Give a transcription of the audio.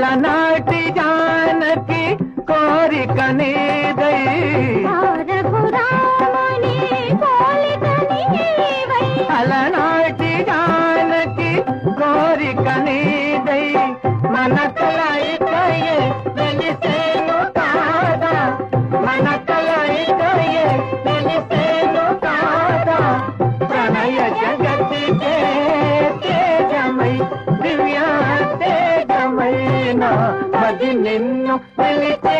అలనాటి జానకి కోరిక నీదై అలనాటి జానకి కోరిక నీదై మన కలయికయే వెలిసేను కాదా మన కలయికయే వెలిసేను కాదా ప్రణయ జగతికే తేజమై దివ్య తేజమైన మది నిన్ను వెలిసే